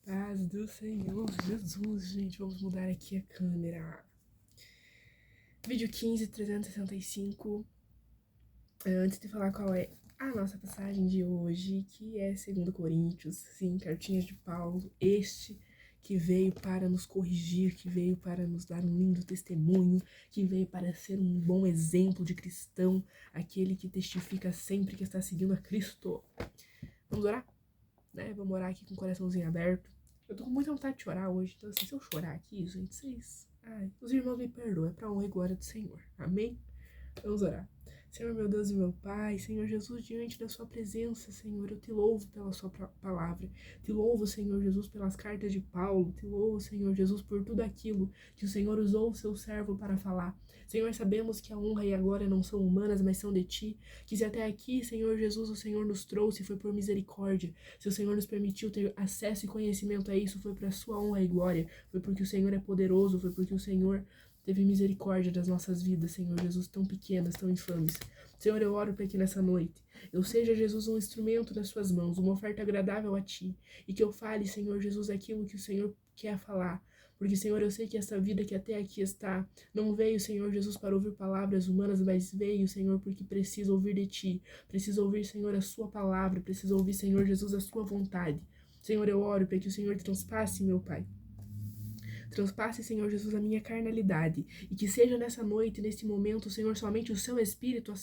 paz do Senhor Jesus, gente. Vamos mudar aqui a câmera. Vídeo 15.365. Antes de falar qual é a nossa passagem de hoje, que é 2 Coríntios, sim, cartinhas de Paulo, este que veio para nos corrigir, que veio para nos dar um lindo testemunho, que veio para ser um bom exemplo de cristão, aquele que testifica sempre que está seguindo a Cristo. Vamos orar? Vamos orar aqui com o coraçãozinho aberto. Eu tô com muita vontade de chorar hoje, então assim, se eu chorar aqui, gente, vocês... os irmãos me perdoam, é pra honra e glória do Senhor. Amém? Vamos orar. Senhor, meu Deus e meu Pai, Senhor Jesus, diante da sua presença, Senhor, eu te louvo pela sua palavra. Te louvo, Senhor Jesus, pelas cartas de Paulo. Te louvo, Senhor Jesus, por tudo aquilo que o Senhor usou o seu servo para falar. Senhor, sabemos que a honra e a glória não são humanas, mas são de ti. Que se até aqui, Senhor Jesus, o Senhor nos trouxe, foi por misericórdia. Se o Senhor nos permitiu ter acesso e conhecimento a isso, foi para a sua honra e glória. Foi porque o Senhor é poderoso, foi porque o Senhor teve misericórdia das nossas vidas, Senhor Jesus, tão pequenas, tão infames. Senhor, eu oro para que nessa noite eu seja, Jesus, um instrumento nas suas mãos, uma oferta agradável a ti, e que eu fale, Senhor Jesus, aquilo que o Senhor quer falar. Porque, Senhor, eu sei que essa vida que até aqui está, não veio, Senhor Jesus, para ouvir palavras humanas, mas veio, Senhor, porque precisa ouvir de ti, precisa ouvir, Senhor, a sua palavra, precisa ouvir, Senhor Jesus, a sua vontade. Senhor, eu oro para que o Senhor transpasse, meu Pai. Transpasse, Senhor Jesus, a minha carnalidade, e que seja nessa noite, nesse momento, Senhor, somente o seu Espírito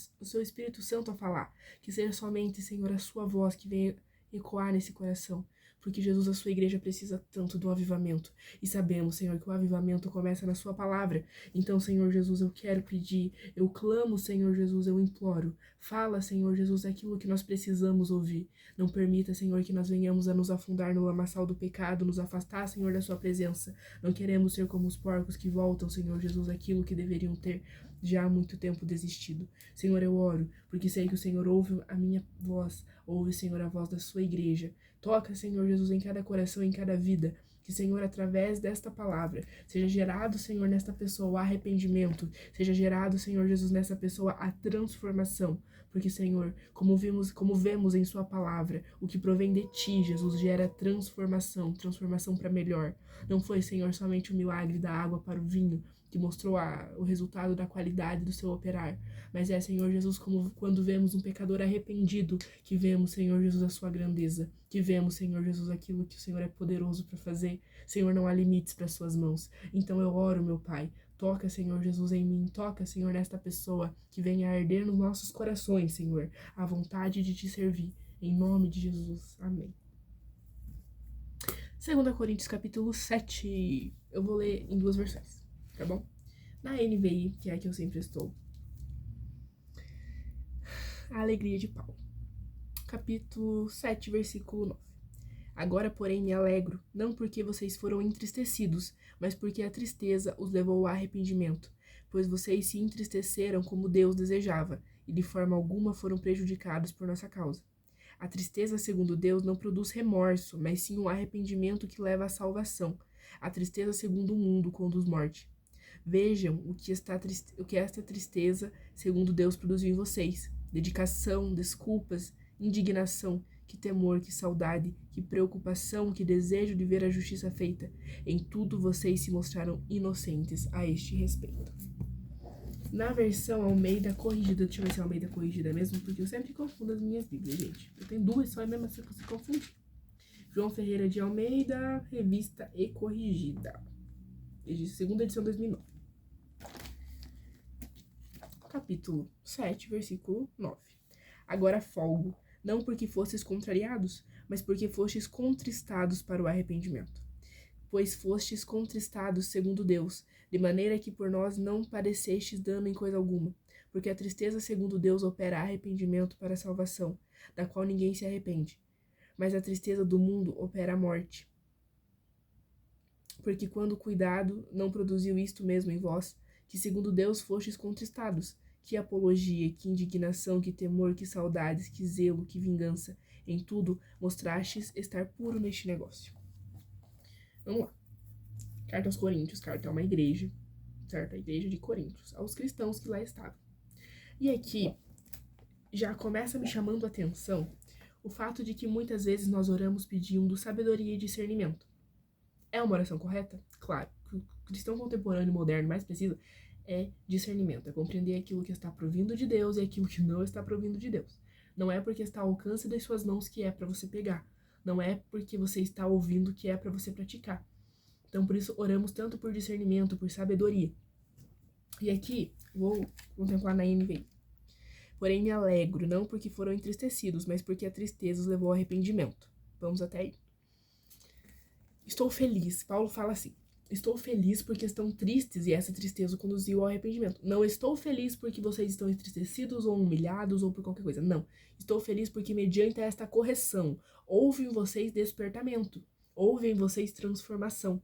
Santo a falar, que seja somente, Senhor, a sua voz que venha ecoar nesse coração, porque, Jesus, a sua igreja precisa tanto do avivamento, e sabemos, Senhor, que o avivamento começa na sua palavra. Então, Senhor Jesus, eu quero pedir, eu clamo, Senhor Jesus, eu imploro, fala, Senhor Jesus, aquilo que nós precisamos ouvir. Não permita, Senhor, que nós venhamos a nos afundar no lamaçal do pecado, nos afastar, Senhor, da sua presença. Não queremos ser como os porcos que voltam, Senhor Jesus, aquilo que deveriam ter já há muito tempo desistido. Senhor, eu oro, porque sei que o Senhor ouve a minha voz, ouve, Senhor, a voz da sua igreja. Toca, Senhor Jesus, em cada coração, em cada vida. Que, Senhor, através desta palavra, seja gerado, Senhor, nesta pessoa o arrependimento, seja gerado, Senhor Jesus, nessa pessoa a transformação. Porque, Senhor, como vemos em sua palavra, o que provém de ti, Jesus, gera transformação para melhor. Não foi, Senhor, somente o milagre da água para o vinho, que mostrou o resultado da qualidade do seu operar, mas é, Senhor Jesus, como quando vemos um pecador arrependido, que vemos, Senhor Jesus, a sua grandeza, que vemos, Senhor Jesus, aquilo que o Senhor é poderoso para fazer. Senhor, não há limites para suas mãos. Então eu oro, meu Pai, toca, Senhor Jesus, em mim, toca, Senhor, nesta pessoa, que venha a arder nos nossos corações, Senhor, a vontade de te servir, em nome de Jesus, amém. 2 Coríntios capítulo 7, eu vou ler em duas versões, tá bom? Na NVI, que é a que eu sempre estou. A alegria de Paulo. Capítulo 7, versículo 9. Agora, porém, me alegro, não porque vocês foram entristecidos, mas porque a tristeza os levou ao arrependimento, pois vocês se entristeceram como Deus desejava, e de forma alguma foram prejudicados por nossa causa. A tristeza, segundo Deus, não produz remorso, mas sim um arrependimento que leva à salvação. A tristeza, segundo o mundo, conduz morte. Vejam o que esta tristeza, segundo Deus, produziu em vocês. Dedicação, desculpas, indignação, que temor, que saudade, que preocupação, que desejo de ver a justiça feita. Em tudo vocês se mostraram inocentes a este respeito. Na versão Almeida Corrigida, deixa eu ver se é Almeida Corrigida mesmo, porque eu sempre confundo as minhas bíblias, gente. Eu tenho duas só, e mesmo assim eu se confundir. João Ferreira de Almeida, Revista e Corrigida. Segunda edição 2009. Capítulo 7, versículo 9. Agora folgo, não porque fostes contrariados, mas porque fostes contristados para o arrependimento. Pois fostes contristados segundo Deus, de maneira que por nós não padecestes dano em coisa alguma, porque a tristeza segundo Deus opera arrependimento para a salvação, da qual ninguém se arrepende. Mas a tristeza do mundo opera a morte. Porque quando o cuidado não produziu isto mesmo em vós, que segundo Deus fostes contristados, que apologia, que indignação, que temor, que saudades, que zelo, que vingança, em tudo mostrastes estar puro neste negócio. Vamos lá. Carta aos Coríntios, carta a uma igreja, certo? A igreja de Coríntios, aos cristãos que lá estavam. E aqui já começa me chamando a atenção o fato de que muitas vezes nós oramos pedindo sabedoria e discernimento. É uma oração correta? Claro. O que o cristão contemporâneo moderno mais precisa é discernimento, é compreender aquilo que está provindo de Deus e aquilo que não está provindo de Deus. Não é porque está ao alcance das suas mãos que é para você pegar. Não é porque você está ouvindo que é para você praticar. Então, por isso, oramos tanto por discernimento, por sabedoria. E aqui, vou contemplar na NVI. Porém, me alegro, não porque foram entristecidos, mas porque a tristeza os levou ao arrependimento. Vamos até aí. Estou feliz. Paulo fala assim. Estou feliz porque estão tristes e essa tristeza conduziu ao arrependimento. Não estou feliz porque vocês estão entristecidos ou humilhados ou por qualquer coisa. Não. Estou feliz porque mediante esta correção houve em vocês despertamento. Houve em vocês transformação.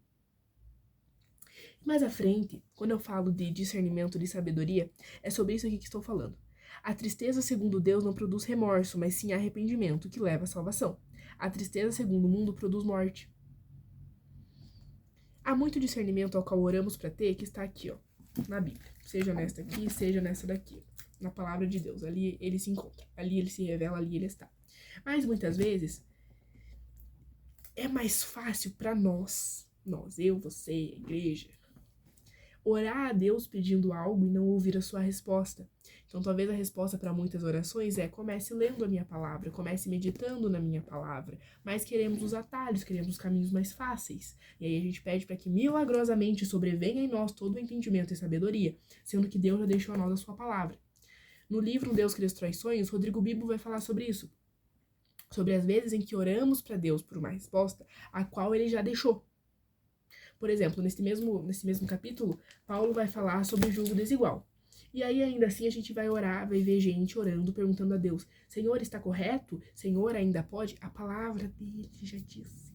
Mais à frente, quando eu falo de discernimento, de sabedoria, é sobre isso aqui que estou falando. A tristeza, segundo Deus, não produz remorso, mas sim arrependimento, que leva à salvação. A tristeza, segundo o mundo, produz morte. Há muito discernimento ao qual oramos para ter, que está aqui, ó, na Bíblia. Seja nesta aqui, seja nessa daqui. Na palavra de Deus. Ali ele se encontra. Ali ele se revela, ali ele está. Mas muitas vezes é mais fácil para nós, eu, você, a igreja, orar a Deus pedindo algo e não ouvir a sua resposta. Então, talvez a resposta para muitas orações é: comece lendo a minha palavra, comece meditando na minha palavra. Mas queremos os atalhos, queremos os caminhos mais fáceis. E aí a gente pede para que milagrosamente sobrevenha em nós todo o entendimento e sabedoria, sendo que Deus já deixou a nós a sua palavra. No livro Deus que destrói sonhos, Rodrigo Bibo vai falar sobre isso. Sobre as vezes em que oramos para Deus por uma resposta, a qual ele já deixou. Por exemplo, nesse mesmo capítulo, Paulo vai falar sobre julgo desigual. E aí, ainda assim, a gente vai orar, vai ver gente orando, perguntando a Deus: Senhor, está correto? Senhor, ainda pode? A palavra dele já disse.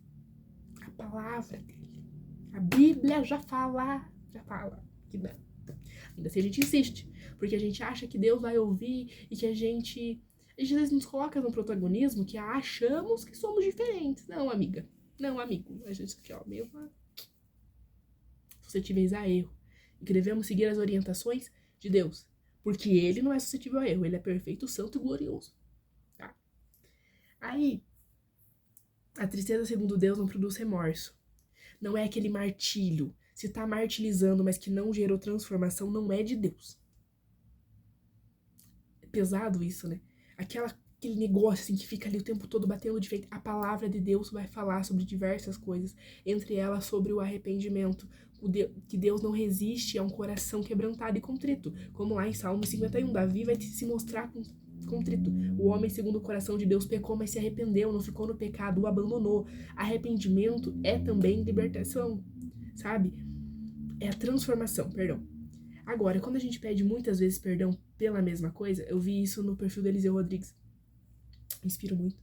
A palavra dele. A Bíblia já fala que não. Ainda assim, a gente insiste, porque a gente acha que Deus vai ouvir e que a gente às vezes nos coloca no protagonismo que achamos que somos diferentes. Não, amiga. Não, amigo. A gente aqui, ó, mesmo suscetíveis a erro e que devemos seguir as orientações de Deus, porque ele não é suscetível a erro, ele é perfeito, santo e glorioso, tá? Aí, a tristeza segundo Deus não produz remorso, não é aquele martírio, se tá martirizando, mas que não gerou transformação, não é de Deus. É pesado isso, né? Aquele negócio assim que fica ali o tempo todo batendo de frente. A palavra de Deus vai falar sobre diversas coisas, entre elas sobre o arrependimento, que Deus não resiste a um coração quebrantado e contrito, como lá em Salmo 51, Davi vai se mostrar contrito. O homem segundo o coração de Deus pecou, mas se arrependeu, não ficou no pecado, o abandonou. Arrependimento é também libertação, sabe? É a transformação, perdão. Agora, quando a gente pede muitas vezes perdão pela mesma coisa, eu vi isso no perfil do Eliseu Rodrigues, me inspiro muito,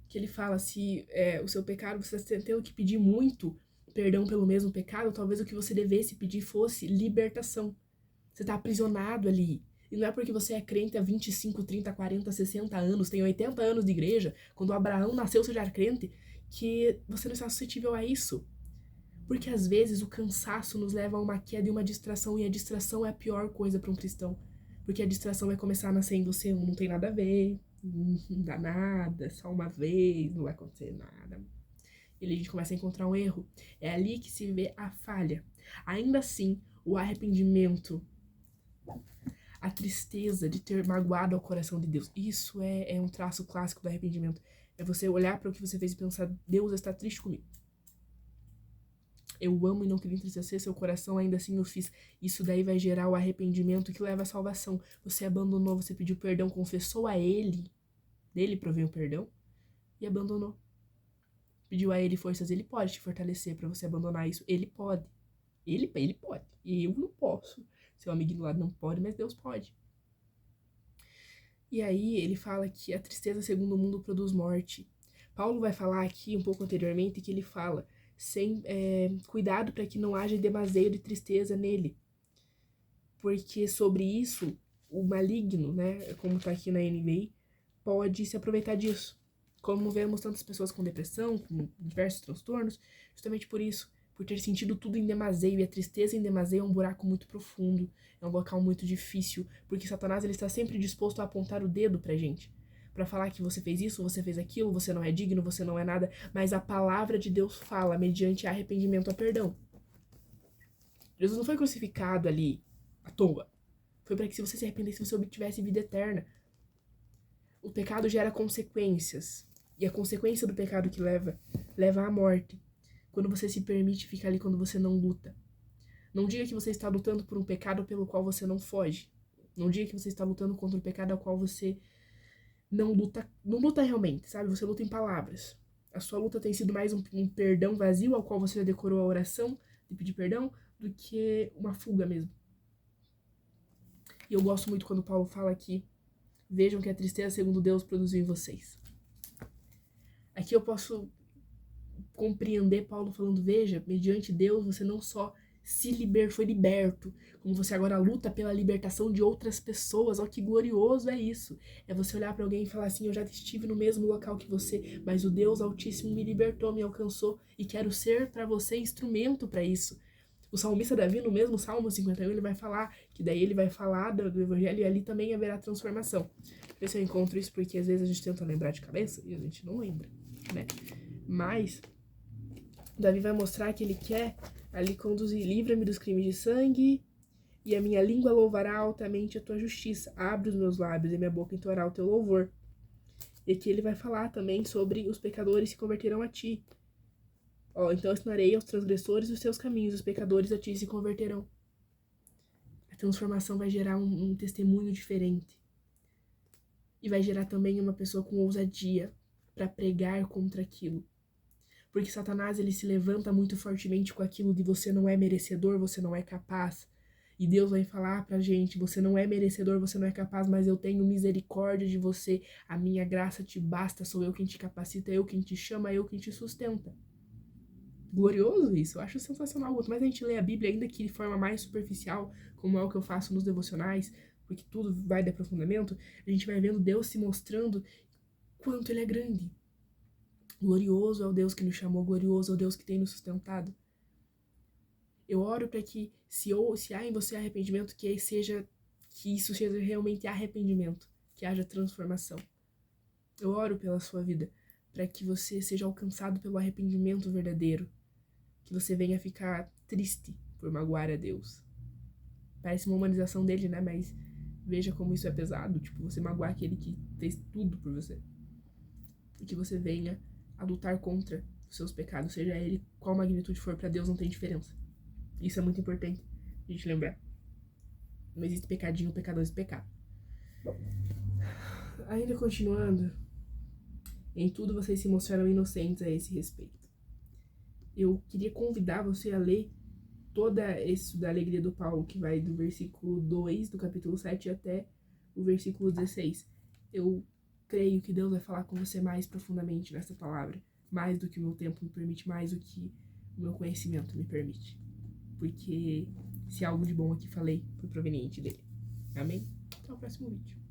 que ele fala, se o seu pecado, você está tendo que pedir muito perdão pelo mesmo pecado, talvez o que você devesse pedir fosse libertação. Você está aprisionado ali. E não é porque você é crente há 25, 30, 40, 60 anos, tem 80 anos de igreja, quando Abraão nasceu, você já era crente, que você não está suscetível a isso. Porque às vezes o cansaço nos leva a uma queda e uma distração, e a distração é a pior coisa para um cristão. Porque a distração vai começar a nascer em você, não tem nada a ver, não dá nada, só uma vez, não vai acontecer nada. E ali a gente começa a encontrar um erro. É ali que se vê a falha. Ainda assim, o arrependimento, a tristeza de ter magoado o coração de Deus, isso é um traço clássico do arrependimento. É você olhar para o que você fez e pensar: Deus está triste comigo. Eu amo e não queria entristecer seu coração, ainda assim eu fiz. Isso daí vai gerar o arrependimento que leva à salvação. Você abandonou, você pediu perdão, confessou a ele, dele provém o perdão, e abandonou. Pediu a ele forças, ele pode te fortalecer para você abandonar isso. Ele pode. Ele pode. E eu não posso. Seu amiguinho do lado não pode, mas Deus pode. E aí ele fala que a tristeza segundo o mundo produz morte. Paulo vai falar aqui um pouco anteriormente que ele fala: cuidado para que não haja demaseio de tristeza nele. Porque sobre isso, o maligno, né, como tá aqui na NVI, pode se aproveitar disso. Como vemos tantas pessoas com depressão, com diversos transtornos, justamente por isso, por ter sentido tudo em demaseio, e a tristeza em demaseio é um buraco muito profundo, é um local muito difícil, porque Satanás ele está sempre disposto a apontar o dedo pra gente, pra falar que você fez isso, você fez aquilo, você não é digno, você não é nada, mas a palavra de Deus fala mediante arrependimento a perdão. Jesus não foi crucificado ali à toa. Foi para que se você se arrependesse, você obtivesse vida eterna. O pecado gera consequências. E a consequência do pecado que leva à morte. Quando você se permite ficar ali, quando você não luta. Não diga que você está lutando por um pecado pelo qual você não foge. Não diga que você está lutando contra um pecado ao qual você não luta realmente, sabe? Você luta em palavras. A sua luta tem sido mais um perdão vazio ao qual você já decorou a oração de pedir perdão do que uma fuga mesmo. E eu gosto muito quando Paulo fala aqui: vejam que a tristeza segundo Deus produziu em vocês. Aqui eu posso compreender Paulo falando: veja, mediante Deus você não só foi liberto, como você agora luta pela libertação de outras pessoas. Olha que glorioso é isso. É você olhar para alguém e falar assim: eu já estive no mesmo local que você, mas o Deus Altíssimo me libertou, me alcançou e quero ser para você instrumento para isso. O salmista Davi, no mesmo Salmo 51, ele vai falar, que daí ele vai falar do evangelho e ali também haverá transformação. Deixa eu ver se eu encontro isso, porque às vezes a gente tenta lembrar de cabeça e a gente não lembra, né? Mas Davi vai mostrar que ele quer ali conduzir: livra-me dos crimes de sangue, e a minha língua louvará altamente a tua justiça. Abre os meus lábios e minha boca entoará o teu louvor. E aqui ele vai falar também sobre os pecadores se converterão a ti. Então eu ensinarei aos transgressores os teus caminhos, os pecadores a ti se converterão. A transformação vai gerar um testemunho diferente. E vai gerar também uma pessoa com ousadia para pregar contra aquilo. Porque Satanás, ele se levanta muito fortemente com aquilo de você não é merecedor, você não é capaz. E Deus vai falar pra gente: você não é merecedor, você não é capaz, mas eu tenho misericórdia de você. A minha graça te basta, sou eu quem te capacita, eu quem te chama, eu quem te sustenta. Glorioso isso, eu acho sensacional. Quanto mais a gente lê a Bíblia, ainda que de forma mais superficial, como é o que eu faço nos devocionais, porque tudo vai de aprofundamento, a gente vai vendo Deus se mostrando quanto Ele é grande. Glorioso é o Deus que nos chamou, glorioso é o Deus que tem nos sustentado. Eu oro para que, se há em você arrependimento, que isso seja realmente arrependimento, que haja transformação. Eu oro pela sua vida, para que você seja alcançado pelo arrependimento verdadeiro, que você venha ficar triste por magoar a Deus. Parece uma humanização dele, né? Mas veja como isso é pesado, tipo, você magoar aquele que fez tudo por você. E que você venha a lutar contra os seus pecados, seja ele qual magnitude for, para Deus não tem diferença. Isso é muito importante a gente lembrar. Não existe pecadinho, pecador e pecado. Ainda continuando, em tudo vocês se mostraram inocentes a esse respeito. Eu queria convidar você a ler toda isso da alegria do Paulo, que vai do versículo 2 do capítulo 7 até o versículo 16. Eu creio que Deus vai falar com você mais profundamente nessa palavra, mais do que o meu tempo me permite, mais do que o meu conhecimento me permite. Porque se algo de bom aqui falei, foi proveniente dele. Amém? Até o próximo vídeo.